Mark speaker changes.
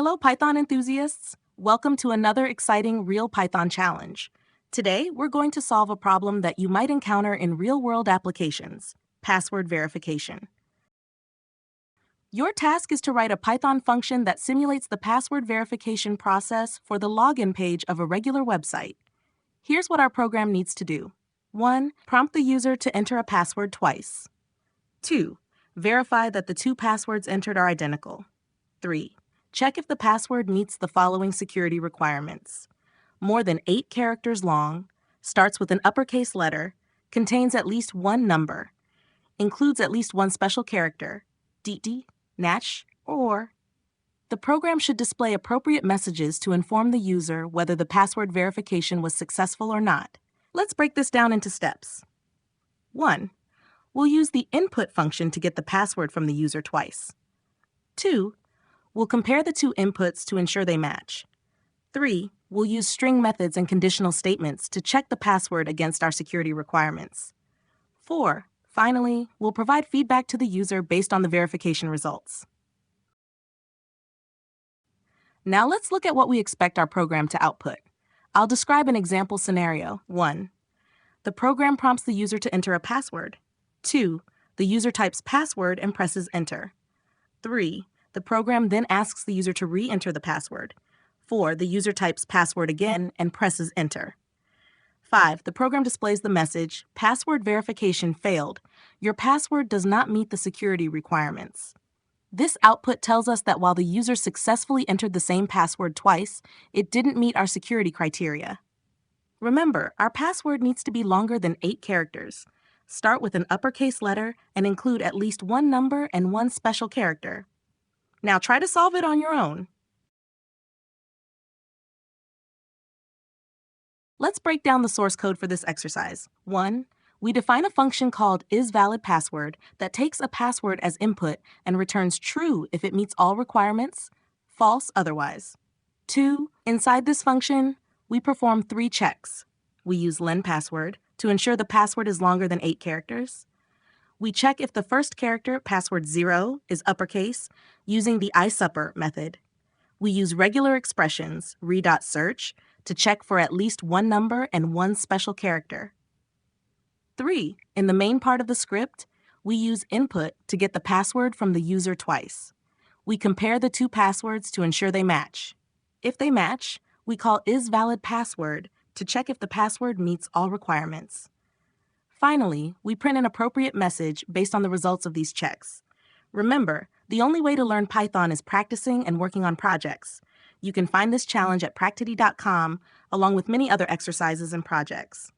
Speaker 1: Hello, Python enthusiasts. Welcome to another exciting Real Python challenge. Today, we're going to solve a problem that you might encounter in real-world applications, password verification. Your task is to write a Python function that simulates the password verification process for the login page of a regular website. Here's what our program needs to do. 1. Prompt the user to enter a password twice. 2. Verify that the two passwords entered are identical. 3. Check if the password meets the following security requirements. More than 8 characters long, starts with an uppercase letter, contains at least one number, includes at least one special character, DT, Natch, or. The program should display appropriate messages to inform the user whether the password verification was successful or not. Let's break this down into steps. 1. We'll use the input function to get the password from the user twice. 2. We'll compare the two inputs to ensure they match. 3. We'll use string methods and conditional statements to check the password against our security requirements. 4. Finally, we'll provide feedback to the user based on the verification results. Now let's look at what we expect our program to output. I'll describe an example scenario. 1. The program prompts the user to enter a password. 2. The user types password and presses enter. 3. The program then asks the user to re-enter the password. 4. The user types password again and presses enter. 5. The program displays the message, "Password verification failed. Your password does not meet the security requirements." This output tells us that while the user successfully entered the same password twice, it didn't meet our security criteria. Remember, our password needs to be longer than 8 characters. Start with an uppercase letter and include at least one number and one special character. Now try to solve it on your own. Let's break down the source code for this exercise. 1. We define a function called isValidPassword that takes a password as input and returns true if it meets all requirements, false otherwise. 2. Inside this function, we perform 3 checks. We use lenPassword to ensure the password is longer than 8 characters. We check if the first character, password 0, is uppercase using the isUpper method. We use regular expressions, re.search, to check for at least one number and one special character. 3. In the main part of the script, we use input to get the password from the user twice. We compare the two passwords to ensure they match. If they match, we call isValidPassword to check if the password meets all requirements. Finally, we print an appropriate message based on the results of these checks. Remember, the only way to learn Python is practicing and working on projects. You can find this challenge at Practity.com along with many other exercises and projects.